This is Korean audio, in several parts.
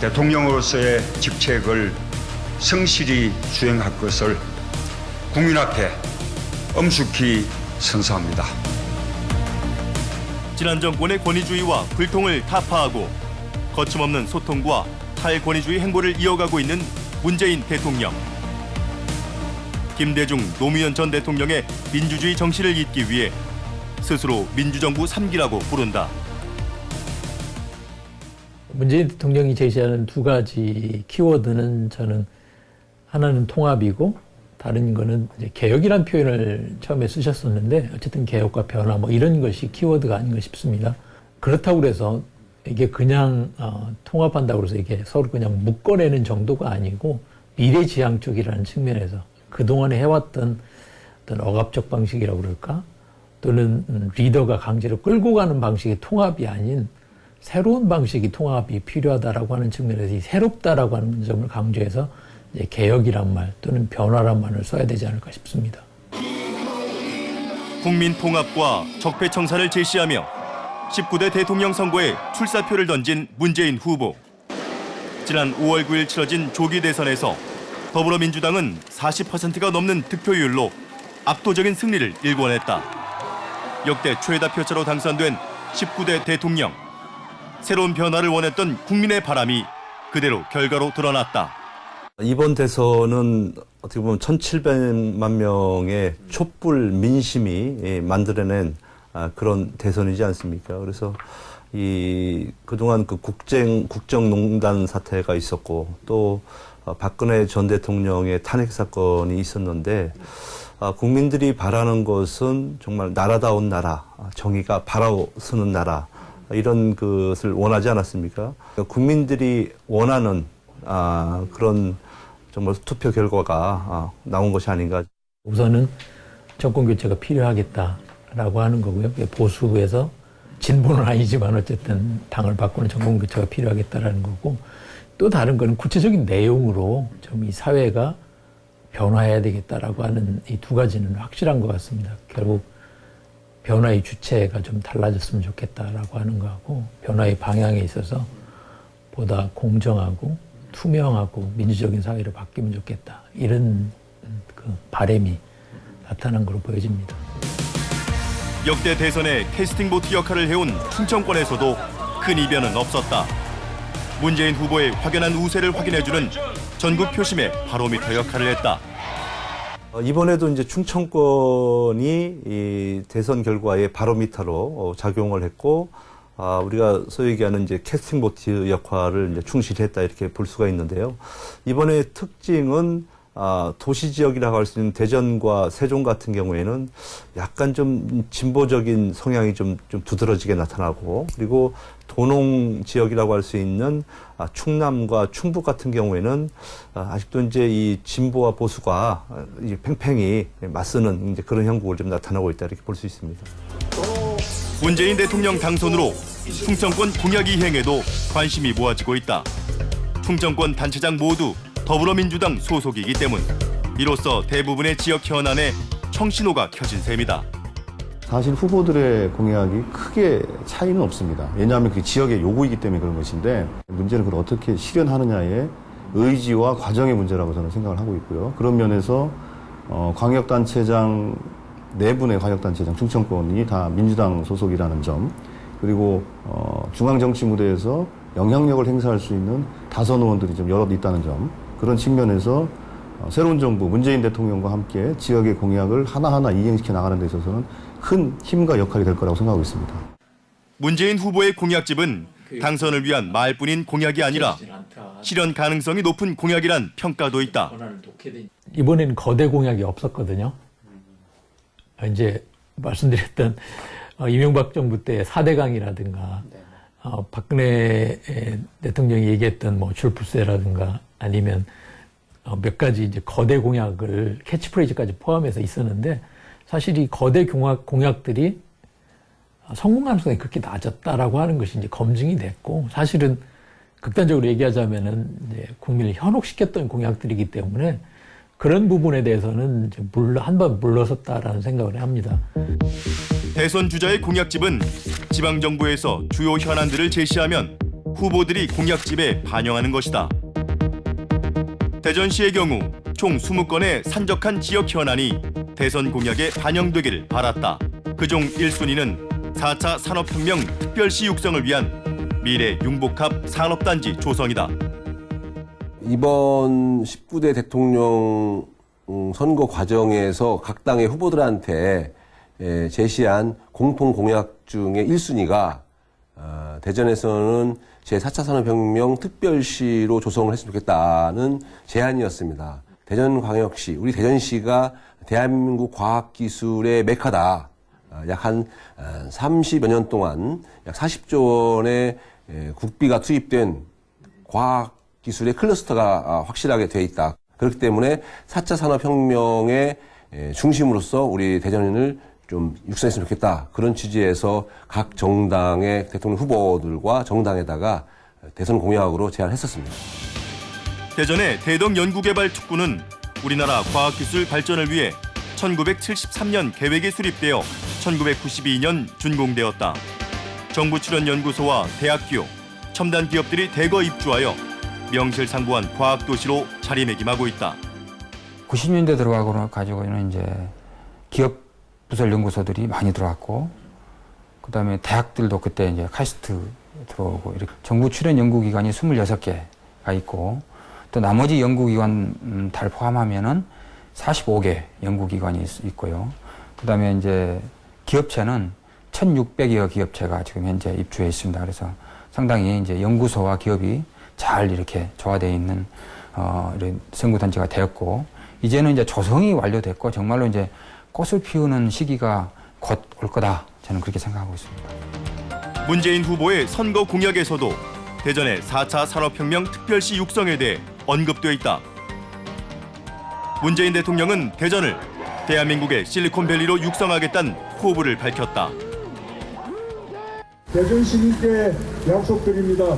대통령으로서의 직책을 성실히 수행할 것을 국민 앞에 엄숙히 선서합니다. 지난 정권의 권위주의와 불통을 타파하고 거침없는 소통과 탈권위주의 행보를 이어가고 있는 문재인 대통령. 김대중, 노무현 전 대통령의 민주주의 정신을 잇기 위해 스스로 민주정부 3기라고 부른다. 문재인 대통령이 제시하는 두 가지 키워드는 저는 하나는 통합이고 다른 거는 이제 개혁이라는 표현을 처음에 쓰셨었는데 어쨌든 개혁과 변화 뭐 이런 것이 키워드가 아닌가 싶습니다. 그렇다고 그래서 이게 그냥 통합한다고 해서 이게 서로 그냥 묶어내는 정도가 아니고 미래지향적이라는 측면에서 그동안에 해왔던 어떤 억압적 방식이라고 그럴까? 또는 리더가 강제로 끌고 가는 방식의 통합이 아닌 새로운 방식의 통합이 필요하다라고 하는 측면에서 이 새롭다라고 하는 점을 강조해서 이제 개혁이란 말 또는 변화란 말을 써야 되지 않을까 싶습니다. 국민 통합과 적폐청산을 제시하며 19대 대통령 선거에 출사표를 던진 문재인 후보. 지난 5월 9일 치러진 조기 대선에서 더불어민주당은 40%가 넘는 득표율로 압도적인 승리를 일궈냈다. 역대 최다 표차로 당선된 19대 대통령. 새로운 변화를 원했던 국민의 바람이 그대로 결과로 드러났다. 이번 대선은 어떻게 보면 1,700만 명의 촛불 민심이 만들어낸 그런 대선이지 않습니까? 그래서 그동안 그 국정농단 사태가 있었고 또 박근혜 전 대통령의 탄핵 사건이 있었는데 국민들이 바라는 것은 정말 나라다운 나라, 정의가 바라서는 나라 이런 것을 원하지 않았습니까? 국민들이 원하는 그런 정말 투표 결과가 나온 것이 아닌가. 우선은 정권 교체가 필요하겠다라고 하는 거고요. 보수에서 진보는 아니지만 어쨌든 당을 바꾸는 정권 교체가 필요하겠다라는 거고 또 다른 거는 구체적인 내용으로 좀 이 사회가 변화해야 되겠다라고 하는 이 두 가지는 확실한 것 같습니다. 결국 변화의 주체가 좀 달라졌으면 좋겠다라고 하는 거하고 변화의 방향에 있어서 보다 공정하고 투명하고 민주적인 사회로 바뀌면 좋겠다. 이런 그 바람이 나타난 것으로 보여집니다. 역대 대선의 캐스팅 보트 역할을 해온 충청권에서도 큰 이변은 없었다. 문재인 후보의 확연한 우세를 확인해주는 전국 표심의 바로미터 역할을 했다. 이번에도 이제 충청권이 이 대선 결과의 바로미터로 작용을 했고, 우리가 소위 얘기하는 이제 캐스팅 보트 역할을 이제 충실히 했다 이렇게 볼 수가 있는데요. 이번의 특징은 도시 지역이라고 할 수 있는 대전과 세종 같은 경우에는 약간 좀 진보적인 성향이 좀 두드러지게 나타나고, 그리고 도농 지역이라고 할 수 있는 충남과 충북 같은 경우에는 아직도 이제 이 진보와 보수가 이제 팽팽히 맞서는 이제 그런 형국을 좀 나타나고 있다 이렇게 볼 수 있습니다. 문재인 대통령 당선으로 충청권 공약 이행에도 관심이 모아지고 있다. 충청권 단체장 모두 더불어민주당 소속이기 때문 이로써 대부분의 지역 현안에 청신호가 켜진 셈이다. 사실 후보들의 공약이 크게 차이는 없습니다. 왜냐하면 그 지역의 요구이기 때문에 그런 것인데 문제는 그걸 어떻게 실현하느냐의 의지와 과정의 문제라고 저는 생각을 하고 있고요. 그런 면에서 광역단체장 4분의 광역단체장 충청권이 다 민주당 소속이라는 점, 그리고 중앙정치 무대에서 영향력을 행사할 수 있는 다선 의원들이 좀 여럿 있다는 점, 그런 측면에서 새로운 정부 문재인 대통령과 함께 지역의 공약을 하나하나 이행시켜 나가는 데 있어서는 큰 힘과 역할이 될 거라고 생각하고 있습니다. 문재인 후보의 공약집은 당선을 위한 말뿐인 공약이 아니라 실현 가능성이 높은 공약이란 평가도 있다. 이번에는 거대 공약이 없었거든요. 이제 말씀드렸던 이명박 정부 때 4대강이라든가 박근혜 대통령이 얘기했던 뭐 줄부세라든가 아니면 몇 가지 이제 거대 공약을 캐치프레이즈까지 포함해서 있었는데 사실 이 거대 공약들이 성공 가능성이 그렇게 낮았다라고 하는 것이 이제 검증이 됐고 사실은 극단적으로 얘기하자면은 이제 국민을 현혹시켰던 공약들이기 때문에 그런 부분에 대해서는 한번 물러섰다라는 생각을 합니다. 대선 주자의 공약집은 지방정부에서 주요 현안들을 제시하면 후보들이 공약집에 반영하는 것이다. 대전시의 경우 총 20건의 산적한 지역 현안이 대선 공약에 반영되기를 바랐다. 그중 1순위는 4차 산업혁명 특별시 육성을 위한 미래 융복합 산업단지 조성이다. 이번 19대 대통령 선거 과정에서 각 당의 후보들한테 제시한 공통 공약 중에 1순위가 대전에서는 제4차 산업혁명 특별시로 조성을 했으면 좋겠다는 제안이었습니다. 대전광역시, 우리 대전시가 대한민국 과학기술의 메카다. 약 한 30여 년 동안 약 40조 원의 국비가 투입된 과학기술의 클러스터가 확실하게 돼 있다. 그렇기 때문에 4차 산업혁명의 중심으로서 우리 대전을 좀 육성했으면 좋겠다. 그런 취지에서 각 정당의 대통령 후보들과 정당에다가 대선 공약으로 제안했었습니다. 대전의 대덕연구개발 특구는 우리나라 과학기술 발전을 위해 1973년 계획이 수립되어 1992년 준공되었다. 정부 출연 연구소와 대학교, 첨단 기업들이 대거 입주하여 명실상부한 과학도시로 자리매김하고 있다. 90년대 들어가지고는 이제 기업 부설 연구소들이 많이 들어왔고, 그다음에 대학들도 그때 이제 카이스트 들어오고, 이렇게 정부 출연 연구기관이 26개가 있고, 또 나머지 연구기관 다 포함하면은 45개 연구기관이 있고요. 그다음에 이제 기업체는 1,600여 기업체가 지금 현재 입주해 있습니다. 그래서 상당히 이제 연구소와 기업이 잘 이렇게 조화되어 있는 이런 선구단지가 되었고, 이제는 이제 조성이 완료됐고 정말로 이제 꽃을 피우는 시기가 곧 올 거다. 저는 그렇게 생각하고 있습니다. 문재인 후보의 선거 공약에서도 대전의 4차 산업혁명 특별시 육성에 대해 언급되어 있다. 문재인 대통령은 대전을 대한민국의 실리콘밸리로 육성하겠다는 포부를 밝혔다. 대전 시민께 약속드립니다.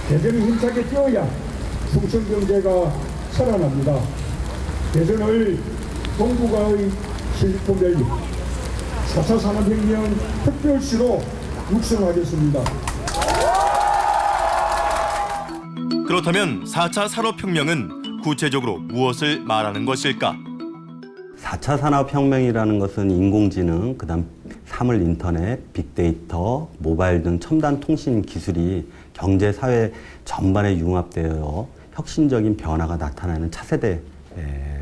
대전이 힘차게 뛰어야 충청 경제가 살아납니다. 대전을 동북아의 실리콘밸리 4차 산업혁명 특별시로 육성하겠습니다. 그렇다면 4차 산업혁명은 구체적으로 무엇을 말하는 것일까? 4차 산업혁명이라는 것은 인공지능, 그다음 사물 인터넷, 빅데이터, 모바일 등 첨단 통신 기술이 경제, 사회 전반에 융합되어 혁신적인 변화가 나타나는 차세대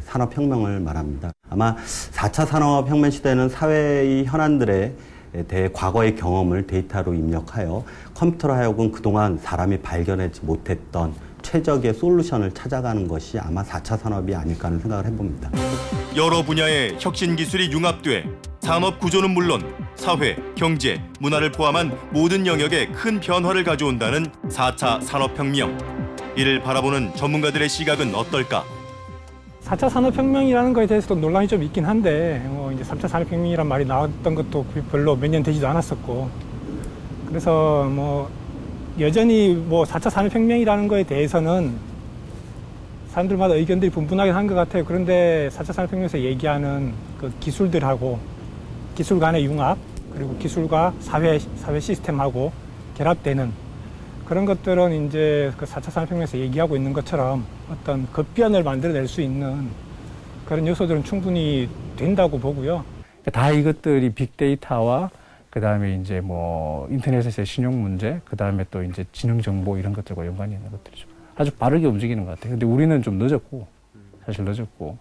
산업혁명을 말합니다. 아마 4차 산업혁명 시대는 사회의 현안들에 대해 과거의 경험을 데이터로 입력하여 컴퓨터로 하여금 그동안 사람이 발견하지 못했던 최적의 솔루션을 찾아가는 것이 아마 4차 산업이 아닐까 하는 생각을 해봅니다. 여러 분야의 혁신 기술이 융합돼 산업 구조는 물론 사회, 경제, 문화를 포함한 모든 영역에 큰 변화를 가져온다는 4차 산업혁명. 이를 바라보는 전문가들의 시각은 어떨까? 4차 산업혁명이라는 거에 대해서도 논란이 좀 있긴 한데 이제 3차 산업혁명이란 말이 나왔던 것도 별로 몇 년 되지도 않았었고, 그래서 여전히 4차 산업혁명이라는 거에 대해서는 사람들마다 의견들이 분분하긴 한 것 같아요. 그런데 4차 산업혁명에서 얘기하는 그 기술들하고 기술 간의 융합, 그리고 기술과 사회 시스템하고 결합되는 그런 것들은 이제 그 4차 산업혁명에서 얘기하고 있는 것처럼 어떤 급변을 만들어낼 수 있는 그런 요소들은 충분히 된다고 보고요. 다 이것들이 빅데이터와 그다음에 이제 인터넷에서의 신용 문제, 그다음에 또 이제 지능 정보 이런 것들과 연관이 있는 것들이죠. 아주 빠르게 움직이는 것 같아요. 근데 우리는 좀 사실 늦었고,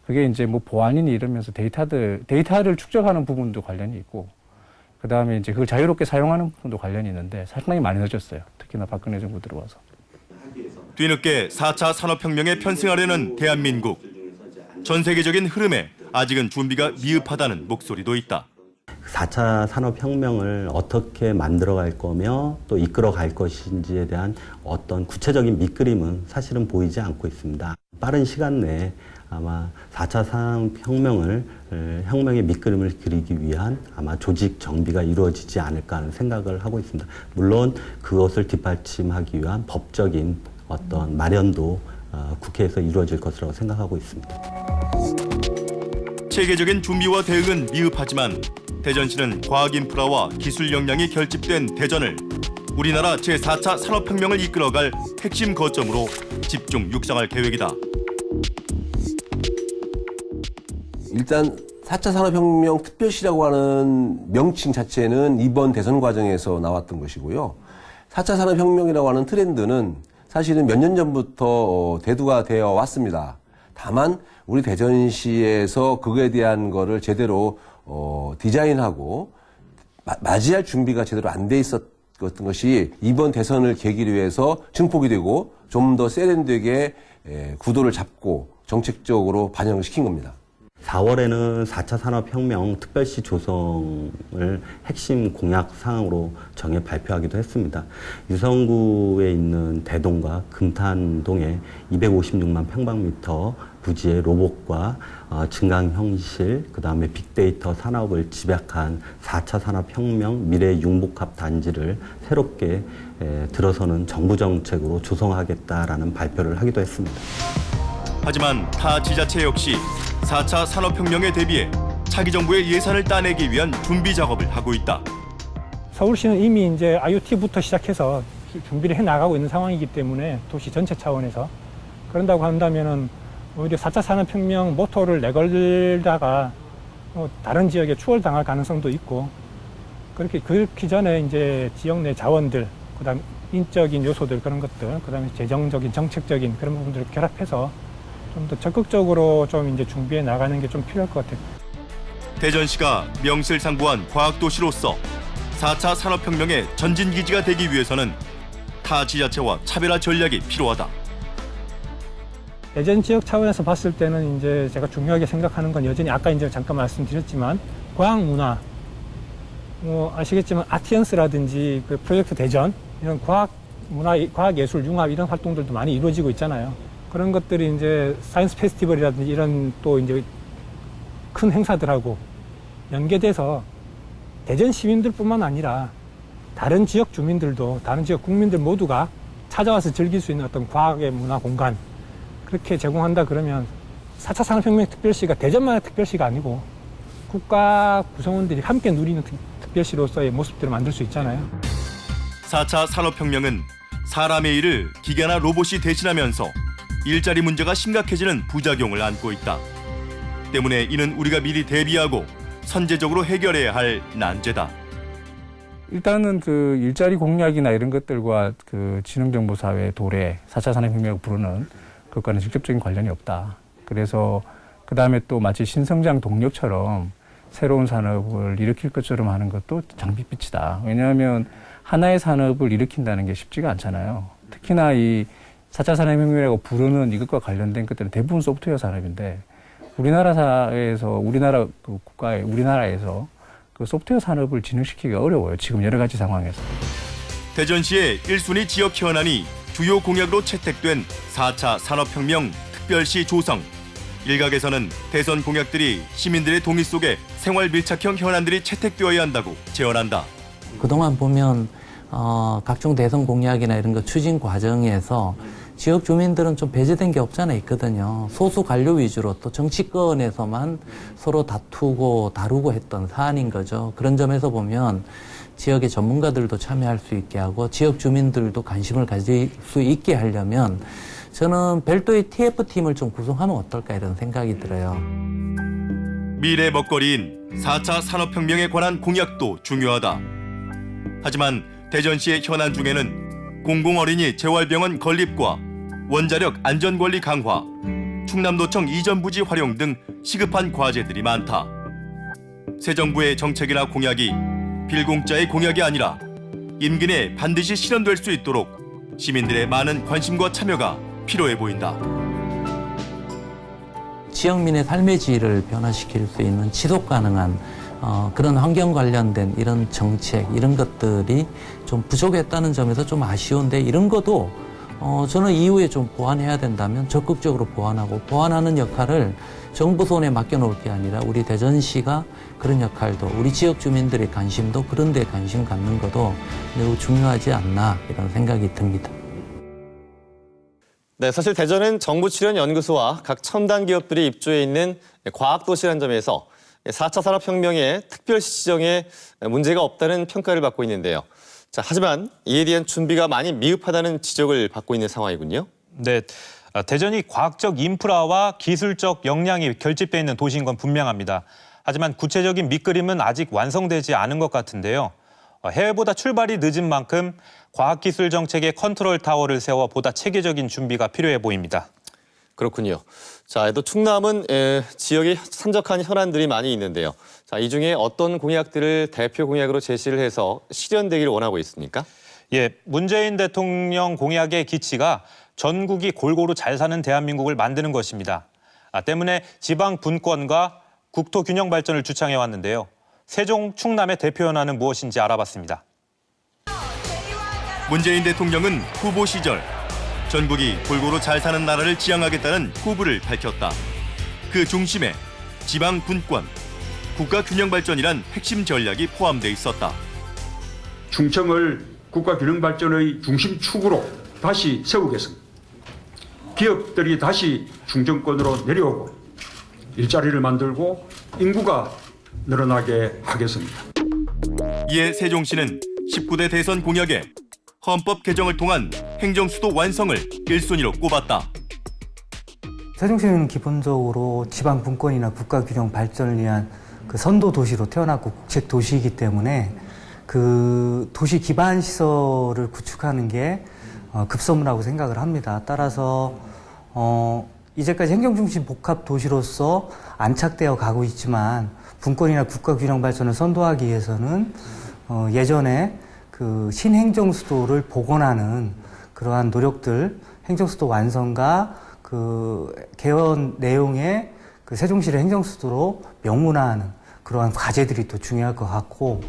그게 이제 보안이니 이러면서 데이터를 축적하는 부분도 관련이 있고, 그다음에 이제 그걸 자유롭게 사용하는 부분도 관련이 있는데 상당히 많이 늦었어요. 특히나 박근혜 정부 들어와서. 뒤늦게 4차 산업혁명에 편승하려는 대한민국. 전 세계적인 흐름에 아직은 준비가 미흡하다는 목소리도 있다. 4차 산업혁명을 어떻게 만들어갈 거며 또 이끌어갈 것인지에 대한 어떤 구체적인 밑그림은 사실은 보이지 않고 있습니다. 빠른 시간 내에 아마 4차 혁명의 밑그림을 그리기 위한 아마 조직 정비가 이루어지지 않을까 하는 생각을 하고 있습니다. 물론 그것을 뒷받침하기 위한 법적인 어떤 마련도 국회에서 이루어질 것이라고 생각하고 있습니다. 체계적인 준비와 대응은 미흡하지만 대전시는 과학 인프라와 기술 역량이 결집된 대전을 우리나라 제4차 산업혁명을 이끌어갈 핵심 거점으로 집중 육성할 계획이다. 일단 4차 산업혁명 특별시라고 하는 명칭 자체는 이번 대선 과정에서 나왔던 것이고요. 4차 산업혁명이라고 하는 트렌드는 사실은 몇 년 전부터 대두가 되어 왔습니다. 다만 우리 대전시에서 그거에 대한 거를 제대로 디자인하고 맞이할 준비가 제대로 안 돼 있었던 것이 이번 대선을 계기로 해서 증폭이 되고 좀 더 세련되게 구도를 잡고 정책적으로 반영을 시킨 겁니다. 4월에는 4차 산업혁명 특별시 조성을 핵심 공약 사항으로 정해 발표하기도 했습니다. 유성구에 있는 대동과 금탄동에 256만 평방미터 부지의 로봇과 증강현실, 그다음에 빅데이터 산업을 집약한 4차 산업혁명 미래 융복합 단지를 새롭게 들어서는 정부 정책으로 조성하겠다라는 발표를 하기도 했습니다. 하지만 타 지자체 역시 4차 산업혁명에 대비해 차기 정부의 예산을 따내기 위한 준비 작업을 하고 있다. 서울시는 이미 이제 IoT부터 시작해서 준비를 해 나가고 있는 상황이기 때문에 도시 전체 차원에서 그런다고 한다면은 오히려 4차 산업혁명 모토를 내걸다가 다른 지역에 추월당할 가능성도 있고 그렇기 전에 이제 지역 내 자원들, 그다음 인적인 요소들 그런 것들, 그다음에 재정적인 정책적인 그런 부분들을 결합해서 좀 더 적극적으로 좀 이제 준비해 나가는 게 좀 필요할 것 같아요. 대전시가 명실상부한 과학도시로서 4차 산업혁명의 전진기지가 되기 위해서는 타 지자체와 차별화 전략이 필요하다. 대전 지역 차원에서 봤을 때는 이제 제가 중요하게 생각하는 건 여전히 아까 이제 잠깐 말씀드렸지만 과학 문화, 아시겠지만 아티언스라든지 그 프로젝트 대전 이런 과학 문화, 과학 예술 융합 이런 활동들도 많이 이루어지고 있잖아요. 그런 것들이 이제 사이언스 페스티벌이라든지 이런 또 이제 큰 행사들하고 연계돼서 대전 시민들뿐만 아니라 다른 지역 주민들도 다른 지역 국민들 모두가 찾아와서 즐길 수 있는 어떤 과학의 문화 공간 그렇게 제공한다 그러면 4차 산업혁명 특별시가 대전만의 특별시가 아니고 국가 구성원들이 함께 누리는 특별시로서의 모습들을 만들 수 있잖아요. 4차 산업혁명은 사람의 일을 기계나 로봇이 대신하면서 일자리 문제가 심각해지는 부작용을 안고 있다. 때문에 이는 우리가 미리 대비하고 선제적으로 해결해야 할 난제다. 일단은 그 일자리 공약이나 이런 것들과 그 지능정보사회 도래, 4차 산업혁명을 부르는 그것과는 직접적인 관련이 없다. 그래서 그다음에 또 마치 신성장 동력처럼 새로운 산업을 일으킬 것처럼 하는 것도 장밋빛이다. 왜냐하면 하나의 산업을 일으킨다는 게 쉽지가 않잖아요. 특히나 이 4차 산업혁명이라고 부르는 이것과 관련된 것들은 대부분 소프트웨어 산업인데 우리나라 사회에서 우리나라 그 국가의 우리나라에서 그 소프트웨어 산업을 진흥시키기가 어려워요. 지금 여러 가지 상황에서. 대전시의 1순위 지역 현안이 주요 공약으로 채택된 4차 산업혁명 특별시 조성. 일각에서는 대선 공약들이 시민들의 동의 속에 생활 밀착형 현안들이 채택되어야 한다고 제언한다. 그동안 보면 각종 대선 공약이나 이런 거 추진 과정에서 지역 주민들은 좀 배제된 게 없지 않아 있거든요. 소수 관료 위주로 또 정치권에서만 서로 다투고 다루고 했던 사안인 거죠. 그런 점에서 보면 지역의 전문가들도 참여할 수 있게 하고 지역 주민들도 관심을 가질 수 있게 하려면 저는 별도의 TF팀을 좀 구성하면 어떨까 이런 생각이 들어요. 미래 먹거리인 4차 산업혁명에 관한 공약도 중요하다. 하지만 대전시의 현안 중에는 공공어린이 재활병원 건립과 원자력 안전관리 강화, 충남도청 이전 부지 활용 등 시급한 과제들이 많다. 새 정부의 정책이나 공약이 빌공짜의 공약이 아니라 임기 내에 반드시 실현될 수 있도록 시민들의 많은 관심과 참여가 필요해 보인다. 지역민의 삶의 질을 변화시킬 수 있는 지속 가능한 그런 환경 관련된 이런 정책, 이런 것들이 좀 부족했다는 점에서 좀 아쉬운데 이런 것도 저는 이후에 좀 보완해야 된다면 적극적으로 보완하고 보완하는 역할을 정부 손에 맡겨놓을 게 아니라 우리 대전시가 그런 역할도 우리 지역 주민들의 관심도 그런 데 관심 갖는 것도 매우 중요하지 않나 이런 생각이 듭니다. 네, 사실 대전은 정부 출연 연구소와 각 첨단 기업들이 입주해 있는 과학도시라는 점에서 4차 산업혁명의 특별시 지정에 문제가 없다는 평가를 받고 있는데요. 자, 하지만 이에 대한 준비가 많이 미흡하다는 지적을 받고 있는 상황이군요. 네, 대전이 과학적 인프라와 기술적 역량이 결집돼 있는 도시인 건 분명합니다. 하지만 구체적인 밑그림은 아직 완성되지 않은 것 같은데요. 해외보다 출발이 늦은 만큼 과학기술 정책의 컨트롤 타워를 세워 보다 체계적인 준비가 필요해 보입니다. 그렇군요. 자, 또 충남은 지역에 산적한 현안들이 많이 있는데요. 자, 이 중에 어떤 공약들을 대표 공약으로 제시를 해서 실현되기를 원하고 있습니까? 예, 문재인 대통령 공약의 기치가 전국이 골고루 잘 사는 대한민국을 만드는 것입니다. 때문에 지방 분권과 국토 균형 발전을 주창해 왔는데요. 세종, 충남의 대표 현안은 무엇인지 알아봤습니다. 문재인 대통령은 후보 시절 전국이 골고루 잘 사는 나라를 지향하겠다는 포부를 밝혔다. 그 중심에 지방 분권, 국가 균형 발전이란 핵심 전략이 포함돼 있었다. 충청을 국가 균형 발전의 중심축으로 다시 세우겠습니다. 기업들이 다시 충청권으로 내려오고 일자리를 만들고 인구가 늘어나게 하겠습니다. 이에 세종시는 19대 대선 공약에 헌법 개정을 통한 행정수도 완성을 1순위로 꼽았다. 세종시는 기본적으로 지방 분권이나 국가 균형 발전을 위한 그 선도 도시로 태어났고 국책 도시이기 때문에 그 도시 기반 시설을 구축하는 게 급선무라고 생각을 합니다. 따라서 이제까지 행정중심 복합 도시로서 안착되어 가고 있지만 분권이나 국가 균형 발전을 선도하기 위해서는 예전에 그 신행정수도를 복원하는 그러한 노력들, 행정수도 완성과 그 개헌 내용의 그 세종시를 행정수도로 명문화하는 그러한 과제들이 또 중요할 것 같고,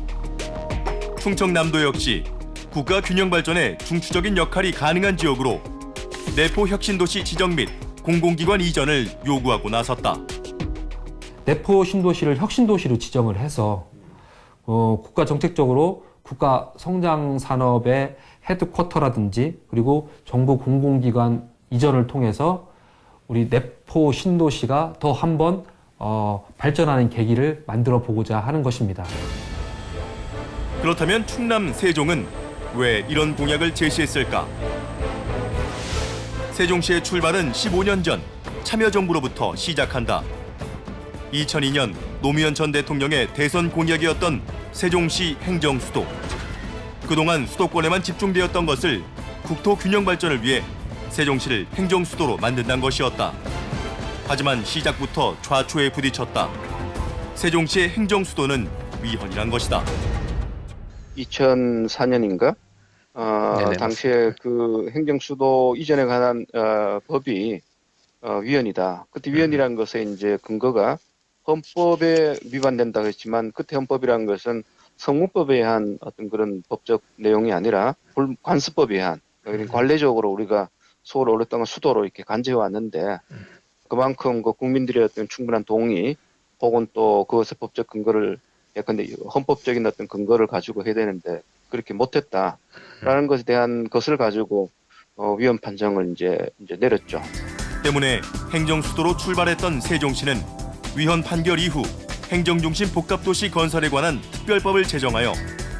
충청남도 역시 국가 균형 발전에 중추적인 역할이 가능한 지역으로 내포 혁신도시 지정 및 공공기관 이전을 요구하고 나섰다. 내포 신도시를 혁신도시로 지정을 해서 국가 정책적으로 국가 성장 산업의 헤드쿼터라든지 그리고 정부 공공기관 이전을 통해서 우리 내포 신도시가 더 한번 발전하는 계기를 만들어 보고자 하는 것입니다. 그렇다면 충남 세종은 왜 이런 공약을 제시했을까? 세종시의 출발은 15년 전 참여정부로부터 시작한다. 2002년 노무현 전 대통령의 대선 공약이었던 세종시 행정수도. 그동안 수도권에만 집중되었던 것을 국토 균형 발전을 위해 세종시를 행정수도로 만든다는 것이었다. 하지만 시작부터 좌초에 부딪혔다. 세종시의 행정수도는 위헌이란 것이다. 2004년인가? 당시에 그 행정수도 이전에 관한 법이 위헌이다. 그때 위헌이라는 것에 이제 근거가 헌법에 위반된다고 했지만 그때 헌법이라는 것은 성문법에 의한 어떤 그런 법적 내용이 아니라 관습법에 의한 관례적으로 우리가 서울 오랫동안 수도로 이렇게 간주해 왔는데 그만큼 그 국민들의 어떤 충분한 동의 혹은 또 그것의 법적 근거를 예컨대 헌법적인 어떤 근거를 가지고 해야 되는데 그렇게 못했다라는 것에 대한 것을 가지고 위헌 판정을 이제 내렸죠. 때문에 행정수도로 출발했던 세종시는 위헌 판결 이후 행정중심 복합도시 건설에 관한 특별법을 제정하여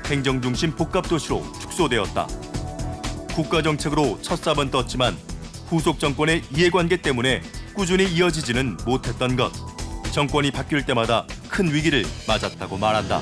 행정중심 복합도시로 축소되었다. 국가정책으로 첫삽은 떴지만 후속 정권의 이해관계 때문에 꾸준히 이어지지는 못했던 것. 정권이 바뀔 때마다 큰 위기를 맞았다고 말한다.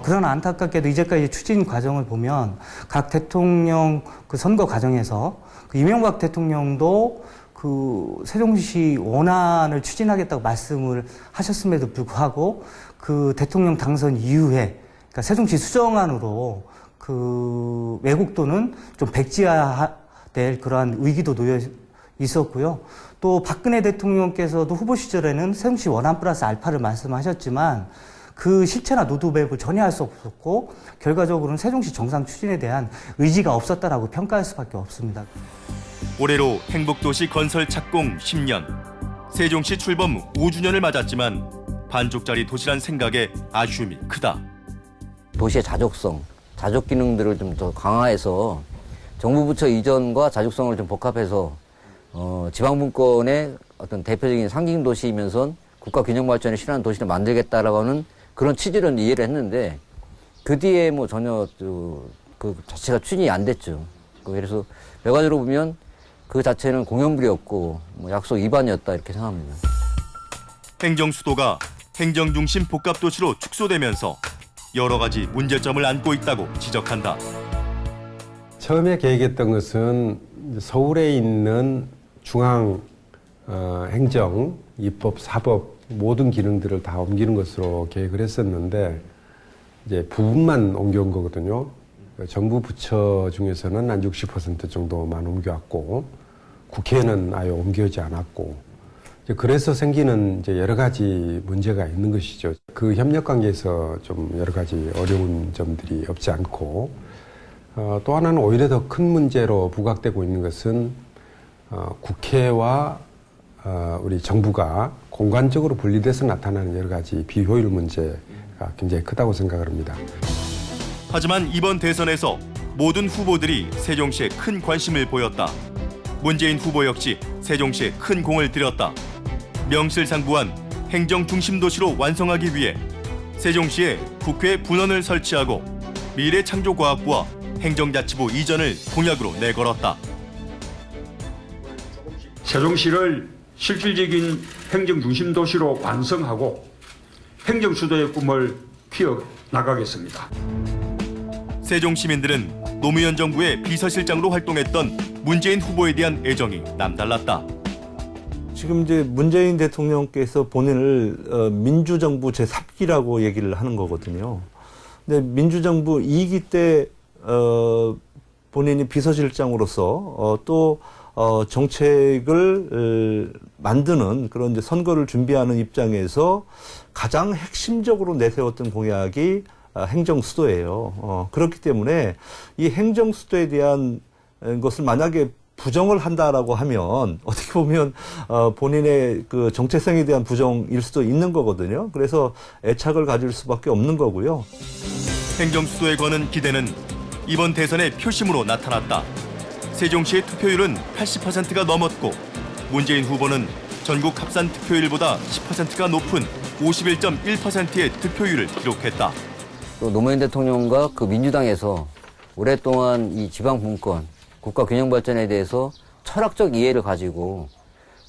그러나 안타깝게도 이제까지 추진 과정을 보면 각 대통령 그 선거 과정에서 그 이명박 대통령도 그 세종시 원안을 추진하겠다고 말씀을 하셨음에도 불구하고 그 대통령 당선 이후에 그러니까 세종시 수정안으로 그 왜곡도는 좀 백지화될 그러한 위기도 놓여 있었고요. 또 박근혜 대통령께서도 후보 시절에는 세종시 원안 플러스 알파를 말씀하셨지만 그 실체나 로드맵을 전혀 할 수 없었고 결과적으로는 세종시 정상 추진에 대한 의지가 없었다라고 평가할 수밖에 없습니다. 올해로 행복도시 건설 착공 10년. 세종시 출범 5주년을 맞았지만 반쪽짜리 도시란 생각에 아쉬움이 크다. 도시의 자족성, 자족 기능들을 좀 더 강화해서 정부 부처 이전과 자족성을 좀 복합해서 지방분권의 어떤 대표적인 상징 도시이면서 국가 균형 발전을 실현하는 도시를 만들겠다라고 하는 그런 취지를 이해를 했는데 그 뒤에 뭐 전혀 그 자체가 추진이 안 됐죠. 그래서 결과적으로 보면 그 자체는 공연불이었고 뭐 약속 위반이었다 이렇게 생각합니다. 행정 수도가 행정 중심 복합 도시로 축소되면서 여러 가지 문제점을 안고 있다고 지적한다. 처음에 계획했던 것은 서울에 있는 중앙 행정, 입법, 사법 모든 기능들을 다 옮기는 것으로 계획을 했었는데 이제 부분만 옮겨온 거거든요. 정부 부처 중에서는 한 60% 정도만 옮겨왔고 국회는 아예 옮겨오지 않았고 그래서 생기는 이제 여러 가지 문제가 있는 것이죠. 그 협력 관계에서 좀 여러 가지 어려운 점들이 없지 않고 또 하나는 오히려 더 큰 문제로 부각되고 있는 것은 국회와 우리 정부가 공간적으로 분리돼서 나타나는 여러 가지 비효율 문제가 굉장히 크다고 생각을 합니다. 하지만 이번 대선에서 모든 후보들이 세종시에 큰 관심을 보였다. 문재인 후보 역시 세종시에 큰 공을 들였다. 명실상부한 행정 중심 도시로 완성하기 위해 세종시에 국회 분원을 설치하고 미래창조과학부와 행정자치부 이전을 공약으로 내걸었다. 세종시를 실질적인 행정 중심 도시로 완성하고 행정 수도의 꿈을 키워 나가겠습니다. 세종 시민들은 노무현 정부의 비서실장으로 활동했던 문재인 후보에 대한 애정이 남달랐다. 지금 이제 문재인 대통령께서 본인을 민주정부 제3기라고 얘기를 하는 거거든요. 근데 민주정부 2기 때 본인이 비서실장으로서 또 정책을 만드는 그런 이제 선거를 준비하는 입장에서 가장 핵심적으로 내세웠던 공약이 행정 수도예요. 그렇기 때문에 이 행정 수도에 대한 것을 만약에 부정을 한다라고 하면 어떻게 보면 본인의 그 정체성에 대한 부정일 수도 있는 거거든요. 그래서 애착을 가질 수밖에 없는 거고요. 행정 수도에 거는 기대는 이번 대선의 표심으로 나타났다. 세종시의 투표율은 80%가 넘었고 문재인 후보는 전국 합산 득표율보다 10%가 높은 51.1%의 득표율을 기록했다. 또 노무현 대통령과 그 민주당에서 오랫동안 이 지방 분권, 국가 균형 발전에 대해서 철학적 이해를 가지고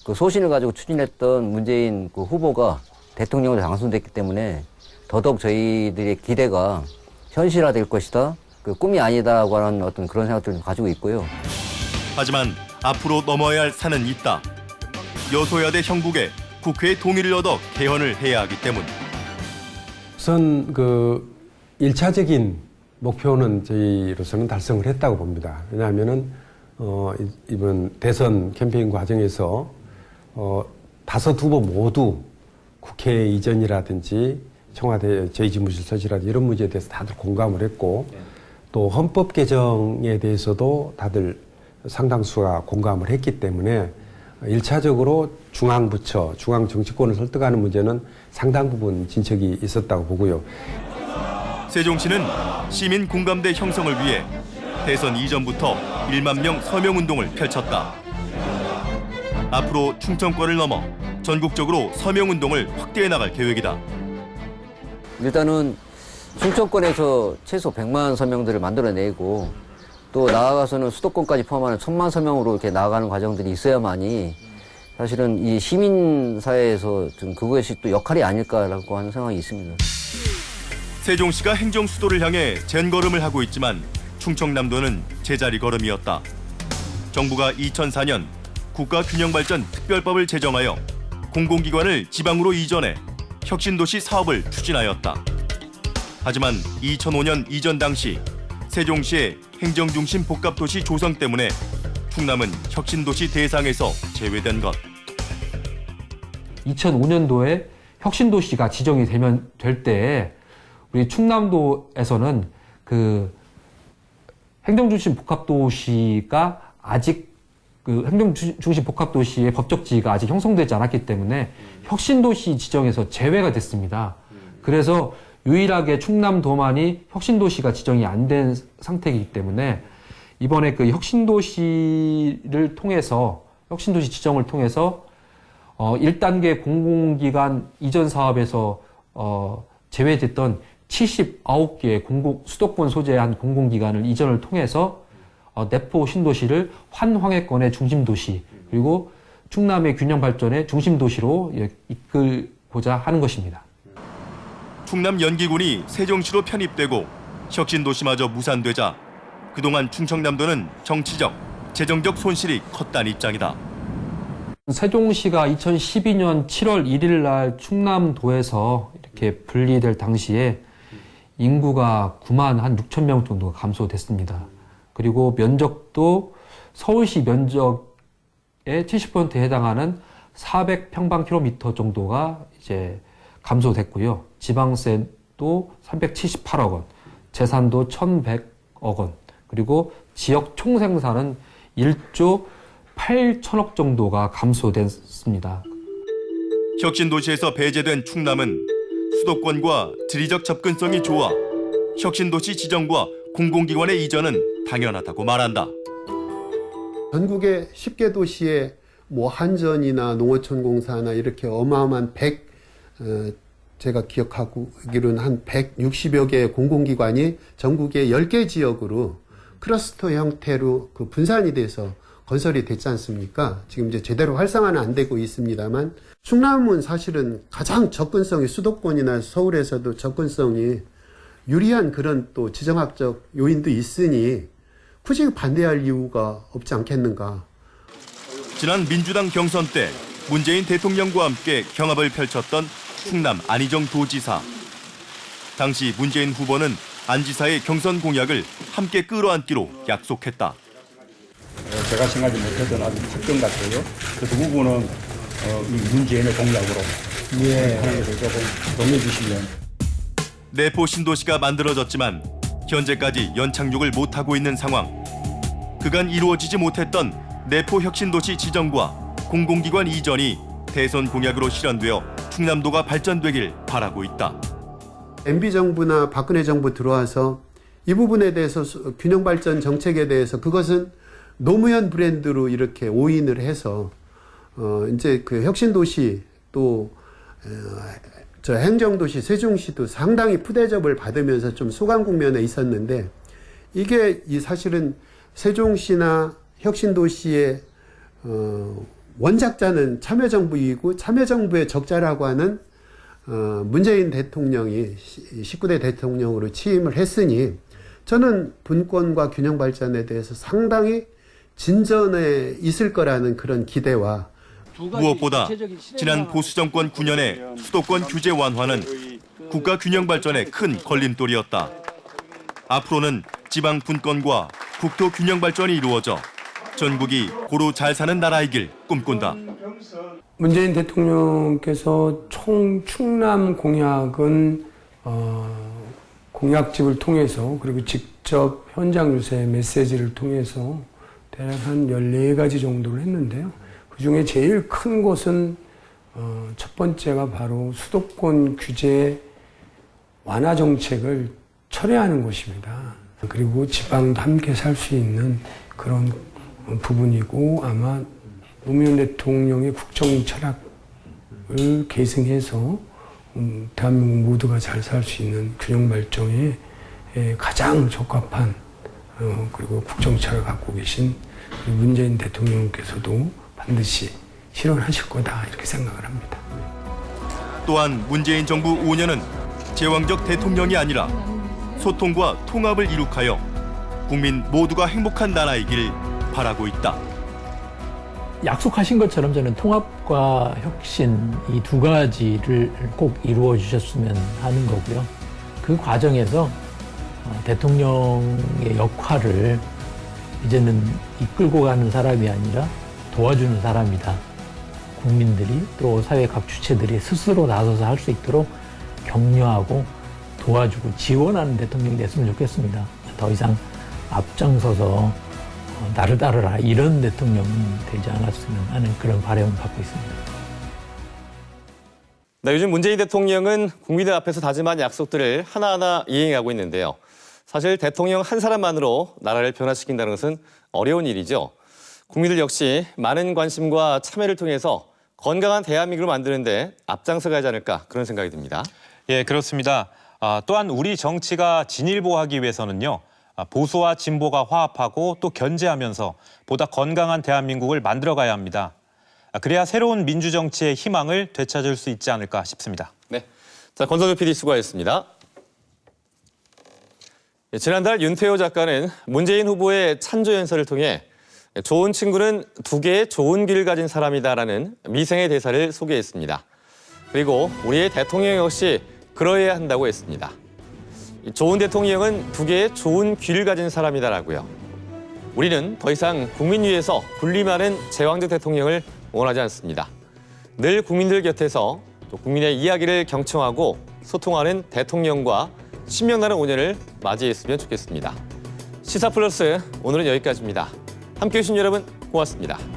그 소신을 가지고 추진했던 문재인 그 후보가 대통령으로 당선됐기 때문에 더더욱 저희들의 기대가 현실화될 것이다. 그 꿈이 아니다라고 하는 어떤 그런 생각들을 가지고 있고요. 하지만 앞으로 넘어야 할 산은 있다. 여소야대 형국에 국회의 동의를 얻어 개헌을 해야 하기 때문. 우선 그 1차적인 목표는 저희로서는 달성을 했다고 봅니다. 왜냐하면은 이번 대선 캠페인 과정에서 5후보 모두 국회 이전이라든지 청와대 제2지무실 설치라든지 이런 문제에 대해서 다들 공감을 했고 또 헌법 개정에 대해서도 다들 상당수가 공감을 했기 때문에 1차적으로 중앙부처, 중앙정치권을 설득하는 문제는 상당 부분 진척이 있었다고 보고요. 세종시는 시민 공감대 형성을 위해 대선 이전부터 1만 명 서명운동을 펼쳤다. 앞으로 충청권을 넘어 전국적으로 서명운동을 확대해 나갈 계획이다. 일단은 충청권에서 최소 100만 서명들을 만들어내고 또 나아가서는 수도권까지 포함하는 1000만 서명으로 이렇게 나아가는 과정들이 있어야만이 사실은 이 시민사회에서 좀 그것이 또 역할이 아닐까라고 하는 생각이 있습니다. 세종시가 행정 수도를 향해 젠걸음을 하고 있지만 충청남도는 제자리 걸음이었다. 정부가 2004년 국가균형발전 특별법을 제정하여 공공기관을 지방으로 이전해 혁신도시 사업을 추진하였다. 하지만 2005년 이전 당시 세종시의 행정중심 복합도시 조성 때문에 충남은 혁신도시 대상에서 제외된 것. 2005년도에 혁신도시가 지정이 될 때 우리 충남도에서는 그 행정중심 복합도시가 아직 그 행정중심 복합도시의 법적 지위가 아직 형성되지 않았기 때문에 혁신도시 지정에서 제외가 됐습니다. 그래서 유일하게 충남도만이 혁신도시가 지정이 안 된 상태이기 때문에 이번에 그 혁신도시를 통해서 혁신도시 지정을 통해서 1단계 공공기관 이전 사업에서 제외됐던 79개의 수도권 소재의 한 공공기관을 이전을 통해서 내포 신도시를 환황해권의 중심도시 그리고 충남의 균형 발전의 중심도시로 이끌고자 하는 것입니다. 충남 연기군이 세종시로 편입되고 혁신도시마저 무산되자 그동안 충청남도는 정치적, 재정적 손실이 컸다는 입장이다. 세종시가 2012년 7월 1일 날 충남도에서 이렇게 분리될 당시에 인구가 9만 한 6천 명 정도가 감소됐습니다. 그리고 면적도 서울시 면적의 70%에 해당하는 400평방킬로미터 정도가 이제 감소됐고요. 지방세도 378억 원, 재산도 1,100억 원, 그리고 지역 총생산은 1조 8천억 정도가 감소됐습니다. 혁신도시에서 배제된 충남은 수도권과 지리적 접근성이 좋아 혁신도시 지정과 공공기관의 이전은 당연하다고 말한다. 전국의 10개 도시에 뭐 한전이나 농어촌공사나 이렇게 어마어마한 제가 기억하기로는 한 160여 개의 공공기관이 전국의 10개 지역으로 클러스터 형태로 그 분산이 돼서 건설이 됐지 않습니까? 지금 이제 제대로 활성화는 안 되고 있습니다만 충남은 사실은 가장 접근성이 수도권이나 서울에서도 접근성이 유리한 그런 또 지정학적 요인도 있으니 굳이 반대할 이유가 없지 않겠는가. 지난 민주당 경선 때 문재인 대통령과 함께 경합을 펼쳤던 충남 안희정 도지사. 당시 문재인 후보는 안 지사의 경선 공약을 함께 끌어안기로 약속했다. 제가 생각하지 못했던 아주 특권 같아요. 그래서 후보는 이 문재인의 공약으로 하는 것을 조금 동의해 주시면. 내포 신도시가 만들어졌지만 현재까지 연착륙을 못하고 있는 상황. 그간 이루어지지 못했던 내포 혁신도시 지정과 공공기관 이전이 대선 공약으로 실현되어 충남도가 발전되길 바라고 있다. MB정부나 박근혜 정부 들어와서 이 부분에 대해서 균형발전 정책에 대해서 그것은 노무현 브랜드로 이렇게 오인을 해서 이제 그 혁신도시 또 저 행정도시 세종시도 상당히 푸대접을 받으면서 좀 소강 국면에 있었는데 이게 사실은 세종시나 혁신도시의 원작자는 참여정부이고 참여정부의 적자라고 하는 문재인 대통령이 19대 대통령으로 취임을 했으니 저는 분권과 균형 발전에 대해서 상당히 진전에 있을 거라는 그런 기대와 무엇보다 지난 보수정권 9년의 수도권 규제 완화는 국가 균형 발전에 큰 걸림돌이었다. 앞으로는 지방 분권과 국토 균형 발전이 이루어져 전국이 고루 잘 사는 나라이길 꿈꾼다. 문재인 대통령께서 총 충남 공약은 공약집을 통해서 그리고 직접 현장 유세 메시지를 통해서 대략 한 14가지 정도를 했는데요. 그중에 제일 큰 것은 첫 번째가 바로 수도권 규제 완화 정책을 철회하는 것입니다. 그리고 지방도 함께 살 수 있는 그런 부분이고 아마 노무현 대통령의 국정 철학을 계승해서 대한민국 모두가 잘 살 수 있는 균형 발전에 가장 적합한 그리고 국정 철학을 갖고 계신 문재인 대통령께서도 반드시 실현하실 거다 이렇게 생각을 합니다. 또한 문재인 정부 5년은 제왕적 대통령이 아니라 소통과 통합을 이룩하여 국민 모두가 행복한 나라이길 바라고 있다. 약속하신 것처럼 저는 통합과 혁신 이 두 가지를 꼭 이루어 주셨으면 하는 거고요. 그 과정에서 대통령의 역할을 이제는 이끌고 가는 사람이 아니라 도와주는 사람이다. 국민들이 또 사회 각 주체들이 스스로 나서서 할 수 있도록 격려하고 도와주고 지원하는 대통령이 됐으면 좋겠습니다. 더 이상 앞장서서 나를 따르라 이런 대통령은 되지 않았으면 하는 그런 바람을 갖고 있습니다. 네, 요즘 문재인 대통령은 국민들 앞에서 다짐한 약속들을 하나하나 이행하고 있는데요. 사실 대통령 한 사람만으로 나라를 변화시킨다는 것은 어려운 일이죠. 국민들 역시 많은 관심과 참여를 통해서 건강한 대한민국을 만드는 데 앞장서 가지 않을까 그런 생각이 듭니다. 예, 그렇습니다. 또한 우리 정치가 진일보하기 위해서는요. 보수와 진보가 화합하고 또 견제하면서 보다 건강한 대한민국을 만들어가야 합니다. 그래야 새로운 민주정치의 희망을 되찾을 수 있지 않을까 싶습니다. 네, 자 권성주 PD 수고하셨습니다. 지난달 윤태호 작가는 문재인 후보의 찬조 연설을 통해 좋은 친구는 두 개의 좋은 귀를 가진 사람이다라는 미생의 대사를 소개했습니다. 그리고 우리의 대통령 역시 그러해야 한다고 했습니다. 좋은 대통령은 두 개의 좋은 귀를 가진 사람이다라고요. 우리는 더 이상 국민 위에서 군림하는 제왕적 대통령을 원하지 않습니다. 늘 국민들 곁에서 또 국민의 이야기를 경청하고 소통하는 대통령과 신명나는 5년을 맞이했으면 좋겠습니다. 시사플러스 오늘은 여기까지입니다. 함께해 주신 여러분 고맙습니다.